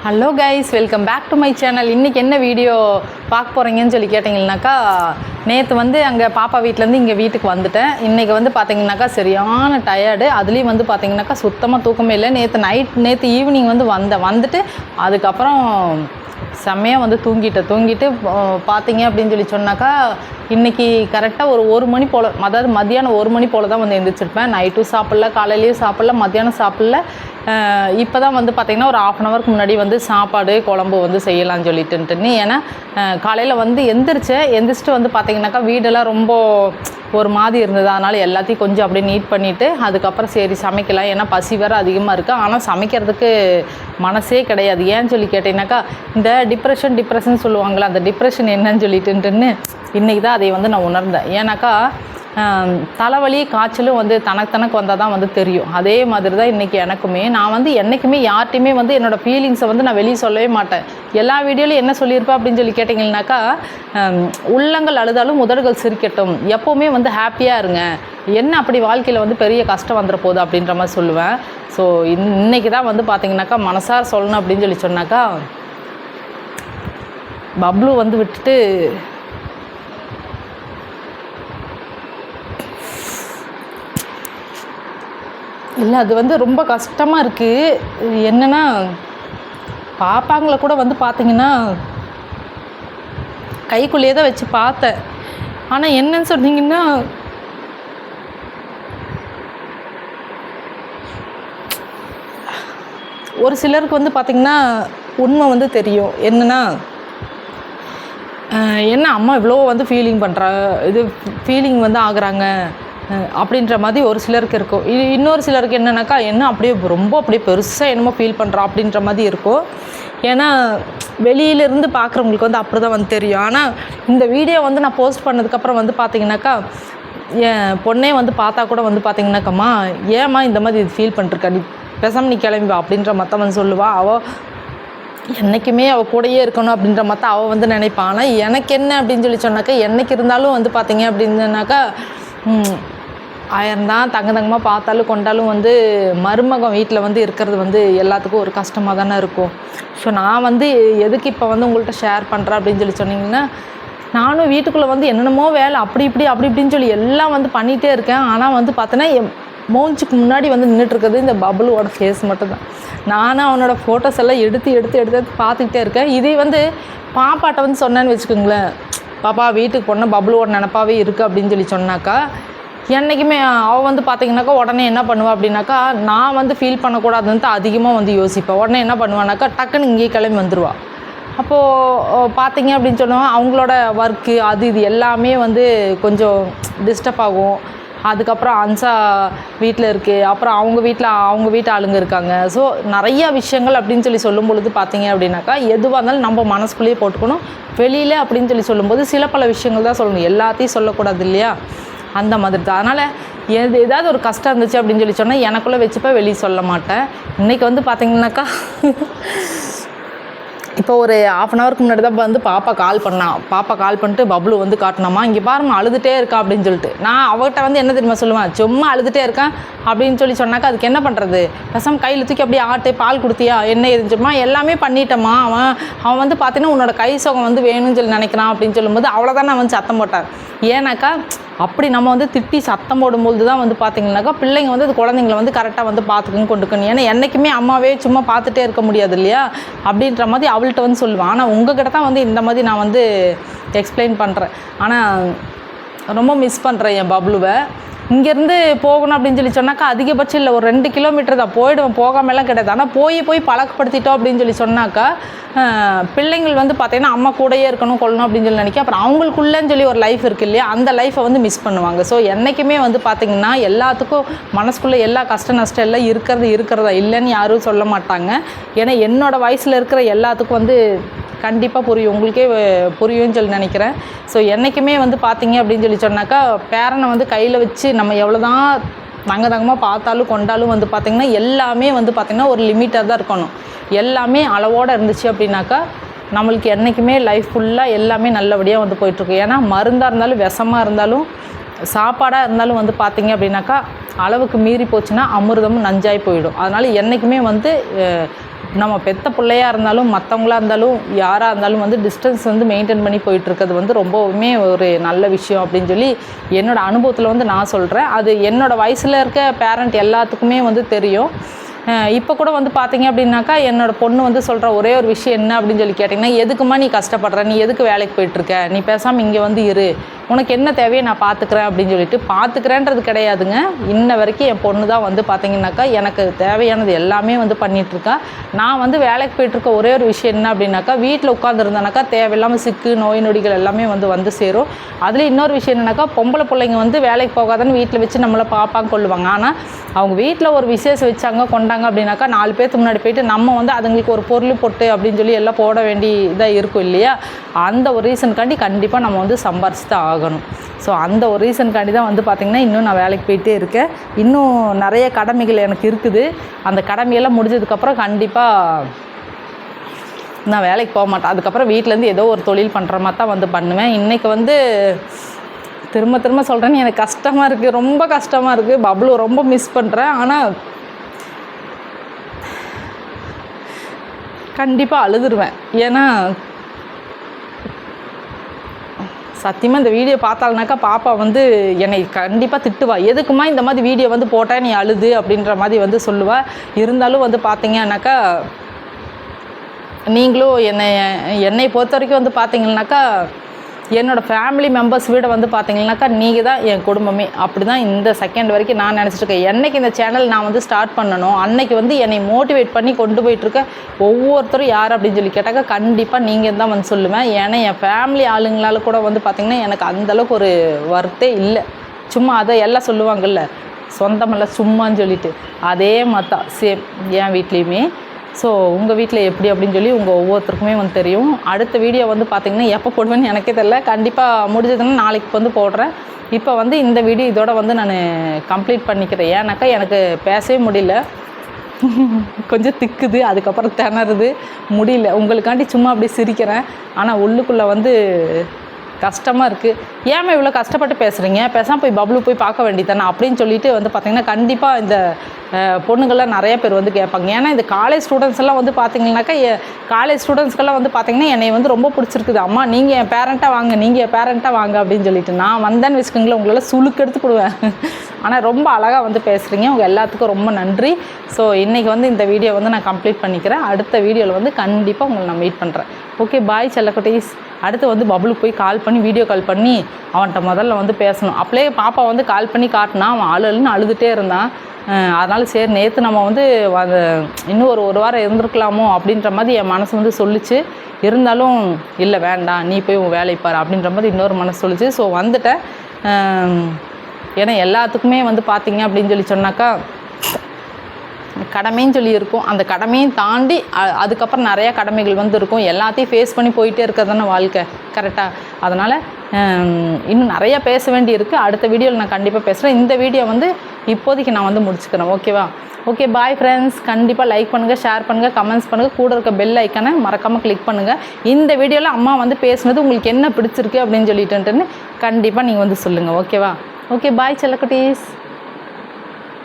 Hello guys, welcome back to my channel. இன்றைக்கி என்ன video பார்க்க போகிறீங்கன்னு சொல்லி கேட்டிங்கன்னாக்கா, நேற்று அங்கே பாப்பா வீட்டிலேருந்து இங்கே வீட்டுக்கு வந்துட்டேன். இன்றைக்கி பார்த்தீங்கன்னாக்கா சரியான டயர்டு. அதுலேயும் பார்த்தீங்கன்னாக்கா சுத்தமாக தூக்கமே இல்லை. நேற்று ஈவினிங் வந்துட்டு அதுக்கப்புறம் செம்மையாக தூங்கிட்டு பார்த்தீங்க அப்படின்னு சொல்லி சொன்னாக்கா, இன்றைக்கி கரெக்டாக ஒரு மணி போல், அதாவது மத்தியானம் 1 மணி போல் தான் எழுந்திரிச்சிருப்பேன். நைட்டும் சாப்பிடல, காலையிலையும் சாப்பிடல, மத்தியானம் சாப்பிடல. இப்போ தான் பார்த்திங்கன்னா ஒரு 1/2 ஹவருக்கு முன்னாடி சாப்பாடு குழம்பு செய்யலாம்னு சொல்லிட்டுன்ட்டுன்னு. ஏன்னா காலையில் எந்திரிச்சிட்டு பார்த்திங்கனாக்கா வீடெல்லாம் ரொம்ப ஒரு மாதிரி இருந்தது. அதனால் எல்லாத்தையும் கொஞ்சம் அப்படியே நீட் பண்ணிவிட்டு அதுக்கப்புறம் சரி சமைக்கலாம். ஏன்னா பசி வேறு அதிகமாக இருக்குது. ஆனால் சமைக்கிறதுக்கு மனசே கிடையாது. ஏன்னு சொல்லி கேட்டிங்கனாக்கா, இந்த டிப்ரெஷன் சொல்லுவாங்களே, அந்த டிப்ரெஷன் என்னன்னு சொல்லிட்டுன்ட்டுன்னு இன்றைக்கி தான் அதை நான் உணர்ந்தேன். ஏன்னாக்கா தலைவலி காய்ச்சலும் தனக்கு வந்தால் தான் தெரியும். அதே மாதிரி தான் இன்றைக்கி எனக்குமே. நான் என்றைக்குமே யார்ட்டையுமே என்னோடய ஃபீலிங்ஸை நான் வெளியே சொல்லவே மாட்டேன். எல்லா வீடியோலையும் என்ன சொல்லியிருப்பேன் அப்படின்னு சொல்லி கேட்டிங்கன்னாக்கா, உள்ளங்கள் அழுதாலும் உதடுகள் சிரிக்கட்டும், எப்போவுமே ஹாப்பியாக இருங்க, என்ன அப்படி வாழ்க்கையில் பெரிய கஷ்டம் வந்துட போகுது அப்படின்ற மாதிரி சொல்லுவேன். ஸோ இன்றைக்கி தான் பார்த்திங்கனாக்கா மனசார சொல்லணும் அப்படின்னு சொல்லி சொன்னாக்கா, பப்ளு விட்டுட்டு இல்லை, அது ரொம்ப கஷ்டமாக இருக்குது. என்னென்னா பாப்பாங்களை கூட பார்த்திங்கன்னா கைக்குள்ளேயே தான் வச்சு பார்த்தேன். ஆனால் என்னன்னு சொன்னீங்கன்னா, ஒரு சிலருக்கு பார்த்திங்கன்னா உண்மை தெரியும். என்னென்னா, என்ன அம்மா இவ்வளோ ஃபீலிங் பண்ணுறா, இது ஃபீலிங் ஆகுறாங்க அப்படின்ற மாதிரி ஒரு சிலருக்கு இருக்கும். இன்னொரு சிலருக்கு என்னன்னாக்கா, என்ன அப்படியே அப்படியே பெருசாக என்னமோ ஃபீல் பண்ணுறா அப்படின்ற மாதிரி இருக்கும். ஏன்னா வெளியிலேருந்து பார்க்குறவங்களுக்கு அப்படி தான் தெரியும். ஆனால் இந்த வீடியோ நான் போஸ்ட் பண்ணதுக்கப்புறம் பார்த்திங்கனாக்கா, என் பொண்ணே பார்த்தா கூட பார்த்திங்கனாக்கம்மா, ஏம்மா இந்த மாதிரி இது ஃபீல் பண்ணிருக்கா, நீ பேசாமல் நீ கிளம்பிவா அப்படின்ற மற்ற சொல்லுவாள். அவள் என்றைக்குமே அவள் கூடயே இருக்கணும் அப்படின்ற மற்ற அவள் நினைப்பான். ஆனால் எனக்கு என்ன அப்படின்னு சொல்லி சொன்னாக்கா, என்றைக்கு இருந்தாலும் பார்த்திங்க அப்படின்னாக்கா, ஆயிரம்தான் தங்கமாக பார்த்தாலும் கொண்டாலும் மருமகன் வீட்டில் இருக்கிறது எல்லாத்துக்கும் ஒரு கஷ்டமாக தானே இருக்கும். ஸோ நான் எதுக்கு இப்போ உங்கள்கிட்ட ஷேர் பண்ணுறேன் அப்படின்னு சொல்லி சொன்னீங்கன்னா, நானும் வீட்டுக்குள்ளே என்னென்னமோ வேலை அப்படி இப்படின்னு சொல்லி எல்லாம் பண்ணிகிட்டே இருக்கேன். ஆனால் பார்த்தோன்னா என் மோஞ்சுக்கு முன்னாடி நின்றுட்டுருக்குது இந்த பப்ளுவோட ஃபேஸ் மட்டும்தான். நானும் அவனோட ஃபோட்டோஸ் எல்லாம் எடுத்து பார்த்துக்கிட்டே இருக்கேன். இதே பாப்பாட்ட சொன்னேன்னு வச்சுக்கோங்களேன், பாப்பா வீட்டுக்கு போனால் பப்ளுவோட நினப்பாவே இருக்குது அப்படின்னு சொல்லி சொன்னாக்கா, என்றைக்குமே அவள் பார்த்திங்கனாக்கா உடனே என்ன பண்ணுவாள் அப்படின்னாக்கா, நான் ஃபீல் பண்ணக்கூடாதுன்ட்டு அதிகமாக யோசிப்பேன். உடனே என்ன பண்ணுவானாக்கா, டக்குன்னு இங்கேயே கிளம்பி வந்துடுவாள். அப்போது பார்த்திங்க அப்படின்னு சொன்னால் அவங்களோட ஒர்க்கு அது இது எல்லாமே கொஞ்சம் டிஸ்டர்ப் ஆகும். அதுக்கப்புறம் அன்சா வீட்டில் இருக்குது, அப்புறம் அவங்க வீட்டு ஆளுங்க இருக்காங்க. ஸோ நிறையா விஷயங்கள் அப்படின்னு சொல்லி சொல்லும் பொழுது பார்த்திங்க அப்படின்னாக்கா, எதுவாக இருந்தாலும் நம்ம மனசுக்குள்ளேயே போட்டுக்கணும். வெளியில் அப்படின்னு சொல்லும்போது சில பல விஷயங்கள் தான் சொல்லணும், எல்லாத்தையும் சொல்லக்கூடாது இல்லையா, அந்த மாதிரி தான். அதனால் ஏதாவது ஒரு கஷ்டம் இருந்துச்சு அப்படின்னு சொல்லி சொன்னால் எனக்குள்ளே வச்சுப்பேன், வெளியே சொல்ல மாட்டேன். இன்றைக்கி பார்த்திங்கனாக்கா, இப்போ ஒரு 1/2 ஹவருக்கு முன்னாடி தான் பாப்பா கால் பண்ணிட்டு பப்ளு காட்டினாமா, இங்கே பாருமா அழுதுகிட்டே இருக்கா அப்படின்னு சொல்லிட்டு. நான் அவர்கிட்ட என்ன தெரியுமா சொல்லுவேன், சும்மா அழுதுகிட்டே இருக்கேன் அப்படின்னு சொல்லி சொன்னாக்கா, அதுக்கு என்ன பண்ணுறது, பேசாமல் கையில் தூக்கி அப்படியே ஆட்டை பால் கொடுத்தியா என்ன எதுச்சுமா, எல்லாமே பண்ணிட்டேம்மா, அவன் பார்த்தீங்கன்னா உன்னோட கை சுகம் வேணும்னு சொல்லி நினைக்கிறான் அப்படின்னு சொல்லும்போது அவ்வளோதான் நான் சத்தம் போட்டேன். ஏன்னாக்கா அப்படி நம்ம திட்டி சத்தம் போடும்போது தான் பார்த்திங்கனாக்கா பிள்ளைங்க அது குழந்தைங்கள கரெக்டாக பார்த்துக்கணும் கொண்டுக்கணும். ஏன்னா என்றைக்குமே அம்மாவே சும்மா பார்த்துட்டே இருக்க முடியாது இல்லையா, அப்படின்ற மாதிரி அவள்கிட்ட சொல்லுவேன். ஆனால் உங்ககிட்ட தான் இந்த மாதிரி நான் எக்ஸ்பிளைன் பண்ணுறேன். ஆனால் ரொம்ப மிஸ் பண்ணுறேன் என் பப்ளுவை. இங்கேருந்து போகணும் அப்படின்னு சொல்லி சொன்னாக்கா அதிகபட்சம் இல்லை, ஒரு 2 கிலோமீட்டர் தான் போயிடுவேன், போகாமலாம் கிடையாது. ஆனால் போய் பழக்கப்படுத்திட்டோம் அப்படின்னு சொல்லி சொன்னாக்கா, பிள்ளைங்கள் பார்த்திங்கன்னா அம்மா கூடயே இருக்கணும் கொள்ளணும் அப்படின்னு சொல்லி நினைக்க, அப்புறம் அவங்களுக்குள்ளேன்னு சொல்லி ஒரு லைஃப் இருக்குது இல்லையா, அந்த லைஃப்பை மிஸ் பண்ணுவாங்க. ஸோ என்றைக்குமே பார்த்திங்கன்னா எல்லாத்துக்கும் மனசுக்குள்ளே எல்லா கஷ்ட நஷ்டம் எல்லாம் இருக்கிறதா இல்லைன்னு யாரும் சொல்ல மாட்டாங்க. ஏன்னா என்னோடய வயசில் இருக்கிற எல்லாத்துக்கும் கண்டிப்பாக புரியும், உங்களுக்கே புரியும்னு சொல்லி நினைக்கிறேன். ஸோ என்றைக்குமே பார்த்திங்க அப்படின்னு சொல்லி சொன்னாக்கா, பேரனை கையில் வச்சு நம்ம எவ்வளோ தான் தங்கமாக பார்த்தாலும் கொண்டாலும் பார்த்திங்கன்னா எல்லாமே பார்த்திங்கன்னா ஒரு லிமிட்டாக தான் இருக்கணும். எல்லாமே அளவோடு இருந்துச்சு அப்படின்னாக்கா நம்மளுக்கு என்றைக்குமே லைஃப் ஃபுல்லாக எல்லாமே நல்லபடியாக போயிட்டுருக்கு. ஏன்னா மருந்தாக இருந்தாலும் விஷமாக இருந்தாலும் சாப்பாடாக இருந்தாலும் வந்து பார்த்திங்க அப்படின்னாக்கா அளவுக்கு மீறி போச்சுன்னா அமிர்தமும் நஞ்சாய் போயிடும். அதனால் என்றைக்குமே வந்து நம்ம பெத்த பிள்ளையாக இருந்தாலும் மற்றவங்களா இருந்தாலும் யாராக இருந்தாலும் வந்து டிஸ்டன்ஸ் வந்து மெயின்டைன் பண்ணி போயிட்டுருக்கிறது வந்து ரொம்பவுமே ஒரு நல்ல விஷயம் அப்படின்னு சொல்லி என்னோடய அனுபவத்தில் வந்து நான் சொல்கிறேன். அது என்னோடய வயசில் இருக்க பேரண்ட் எல்லாத்துக்குமே வந்து தெரியும். இப்போ கூட வந்து பார்த்தீங்க அப்படின்னாக்கா என்னோடய பொண்ணு வந்து சொல்கிற ஒரே ஒரு விஷயம் என்ன அப்படின்னு சொல்லி கேட்டிங்கன்னா, எதுக்குமா நீ கஷ்டப்படுற, நீ எதுக்கு வேலைக்கு போயிட்டுருக்க, நீ பேசாமல் இங்கே வந்து இரு, உனக்கு என்ன தேவையோ நான் பார்த்துக்கிறேன் அப்படின்னு சொல்லிட்டு. பார்த்துக்கிறேன்றது கிடையாதுங்க, இன்ன வரைக்கும் என் பொண்ணு தான் வந்து பார்த்திங்கனாக்கா எனக்கு தேவையானது எல்லாமே வந்து பண்ணிகிட்ருக்கா. நான் வந்து வேலைக்கு போயிட்டுருக்க ஒரே ஒரு விஷயம் என்ன அப்படின்னாக்கா, வீட்டில் உட்காந்துருந்தேனாக்கா தேவையில்லாமல் சிக்கு நோய் நொடிகள் எல்லாமே வந்து சேரும். அதில் இன்னொரு விஷயம் என்னன்னாக்கா, பொம்பளை பிள்ளைங்க வந்து வேலைக்கு போகாதான்னு வீட்டில் வச்சு நம்மளை பார்ப்பாங்க கொள்ளுவாங்க. ஆனால் அவங்க வீட்டில் ஒரு விசேஷம் வச்சாங்க கொண்டாங்க அப்படின்னாக்கா 4 பேருக்கு முன்னாடி போயிட்டு நம்ம வந்து அதுங்களுக்கு ஒரு பொருள் பொட்டு அப்படின்னு சொல்லி எல்லாம் போட வேண்டி இதாக இருக்கும் இல்லையா. அந்த ஒரு ரீசனுக்காண்டி கண்டிப்பாக நம்ம வந்து சம்பாரிச்சு தான் ஆகணும். ஸோ அந்த ஒரு ரீசனுக்காண்டி தான் வந்து பார்த்திங்கன்னா இன்னும் நான் வேலைக்கு போயிட்டே இருக்கேன். இன்னும் நிறைய கடமைகள் எனக்கு இருக்குது. அந்த கடமையெல்லாம் முடிஞ்சதுக்கப்புறம் கண்டிப்பாக நான் வேலைக்கு போக மாட்டேன். அதுக்கப்புறம் வீட்டிலேருந்து ஏதோ ஒரு தொழில் பண்ணுற மாதிரி தான் வந்து பண்ணுவேன். இன்றைக்கி வந்து திரும்ப சொல்கிறேன்னு எனக்கு கஷ்டமாக இருக்குது, ரொம்ப கஷ்டமாக இருக்குது. பப்ளு ரொம்ப மிஸ் பண்ணுறேன். ஆனால் கண்டிப்பாக அழுதுருவேன். ஏன்னா சத்தியமாக இந்த வீடியோ பார்த்தாலுனாக்கா பாப்பா வந்து என்னை கண்டிப்பாக திட்டுவா, எதுக்குமா இந்த மாதிரி வீடியோ வந்து போட்டால் நீ அழுது அப்படின்ற மாதிரி வந்து சொல்லுவா. இருந்தாலும் வந்து பார்த்தீங்கன்னாக்கா நீங்களும் என்னை பொறுத்த வரைக்கும் வந்து பார்த்தீங்கன்னாக்கா என்னோடய ஃபேமிலி மெம்பர்ஸ் விட வந்து பார்த்தீங்கன்னாக்கா நீங்கள் தான் என் குடும்பமே. அப்படி தான் இந்த செகண்ட் வரைக்கும் நான் நினச்சிட்ருக்கேன். என்றைக்கு இந்த சேனல் நான் வந்து ஸ்டார்ட் பண்ணணும் அன்னைக்கு வந்து என்னை மோட்டிவேட் பண்ணி கொண்டு போயிட்டுருக்க ஒவ்வொருத்தரும் யார் அப்படின்னு சொல்லி கேட்டாக்கா கண்டிப்பாக நீங்கள் தான் வந்து சொல்லுவேன். ஏன்னா என் ஃபேமிலி ஆளுங்களால் கூட வந்து பார்த்திங்கன்னா எனக்கு அந்தளவுக்கு ஒரு வர்த்தே இல்லை. சும்மா அதை எல்லாம் சொல்லுவாங்கள்ல, சொந்தமெல்லாம் சும்மான்னு சொல்லிட்டு, அதே மாதிரி தான் சேம் என் வீட்லேயுமே. ஸோ உங்கள் வீட்டில் எப்படி அப்படின்னு சொல்லி உங்கள் ஒவ்வொருத்தருக்குமே வந்து தெரியும். அடுத்த வீடியோ வந்து பார்த்திங்கன்னா எப்போ போடுவேன்னு எனக்கே தெரியல. கண்டிப்பாக முடிஞ்சதுன்னா நாளைக்கு வந்து போடுறேன். இப்போ வந்து இந்த வீடியோ இதோட வந்து நான் கம்ப்ளீட் பண்ணிக்கிறேன். ஏன்னாக்கா எனக்கு பேசவே முடியல, கொஞ்சம் திக்குது, அதுக்கப்புறம் திணறுது, முடியல. உங்களுக்காண்டி சும்மா அப்படி சிரிக்கிறேன். ஆனால் உள்ளுக்குள்ளே வந்து கஷ்டமாக இருக்குது. ஏன் இவ்வளோ கஷ்டப்பட்டு பேசுகிறீங்க, பேசாமல் போய் பப்ளு போய் பார்க்க வேண்டியதானே அப்படின்னு சொல்லிட்டு வந்து பார்த்திங்கன்னா கண்டிப்பாக இந்த பொண்ணுங்கள்லாம் நிறைய பேர் வந்து கேட்பாங்க. ஏன்னா இந்த காலேஜ் ஸ்டூடெண்ட்ஸ் எல்லாம் வந்து பார்த்திங்கனாக்கா காலேஜ் ஸ்டூடெண்ட்ஸ்க்கெல்லாம் வந்து பார்த்திங்கன்னா என்னை வந்து ரொம்ப பிடிச்சிருக்குது. அம்மா நீங்கள் என் பேரண்ட்டாக வாங்க, நீங்கள் என் பேரண்ட்டாக வாங்க அப்படின்னு சொல்லிட்டு நான் வந்தேன்னு வச்சுக்கோங்களேன் உங்களால் சுளுக்கு எடுத்து கொடுவேன். ஆனால் ரொம்ப அழகாக வந்து பேசுகிறீங்க, உங்கள் எல்லாத்துக்கும் ரொம்ப நன்றி. ஸோ இன்றைக்கி வந்து இந்த வீடியோ வந்து நான் கம்ப்ளீட் பண்ணிக்கிறேன். அடுத்த வீடியோவில் வந்து கண்டிப்பாக உங்களை நான் மீட் பண்ணுறேன். ஓகே, பாய் செல்லக்குட்டீஸ். அடுத்து வந்து பப்ளுக்கு போய் கால் பண்ணி வீடியோ கால் பண்ணி அவன்கிட்ட முதல்ல வந்து பேசணும். அப்படியே பாப்பா வந்து கால் பண்ணி காட்டினா அவன் அழுன்னு அழுதுகிட்டே இருந்தான். அதனால் சரி நேற்று நம்ம வந்து இன்னும் ஒரு வாரம் இருந்திருக்கலாமோ அப்படின்ற மாதிரி என் மனசு வந்து சொல்லிச்சு. இருந்தாலும் இல்லை வேண்டாம், நீ போய் உன் வேலையை பாரு அப்படின்ற மாதிரி இன்னொரு மனசு சொல்லிச்சு. ஸோ வந்துட்டேன். ஏன்னா எல்லாத்துக்குமே வந்து பார்த்திங்க அப்படின்னு சொல்லி சொன்னாக்கா கடமைன்னு சொல்லி இருக்கும். அந்த கடமையும் தாண்டி அதுக்கப்புறம் நிறையா கடமைகள் வந்து இருக்கும். எல்லாத்தையும் ஃபேஸ் பண்ணி போயிட்டே இருக்கிறது தானே வாழ்க்கை, கரெக்டாக? அதனால் இன்னும் நிறையா பேச வேண்டி இருக்குது. அடுத்த வீடியோவில் நான் கண்டிப்பாக பேசுகிறேன். இந்த வீடியோ வந்து இப்போதைக்கு நான் வந்து முடிச்சுக்கிறேன். ஓகேவா? Okay, bye friends. கண்டிப்பாக லைக் பண்ணுங்கள், ஷேர் பண்ணுங்கள், கமெண்ட்ஸ் பண்ணுங்கள், கூட இருக்க பெல் ஐக்கானை மறக்காமல் கிளிக் பண்ணுங்கள். இந்த வீடியோவில் அம்மா வந்து பேசுனது உங்களுக்கு என்ன பிடிச்சிருக்கு அப்படின்னு சொல்லிட்டுன்னு கண்டிப்பாக நீங்கள் வந்து சொல்லுங்கள். ஓகேவா? ஓகே, பாய் செல்லக்குட்டீஸ்.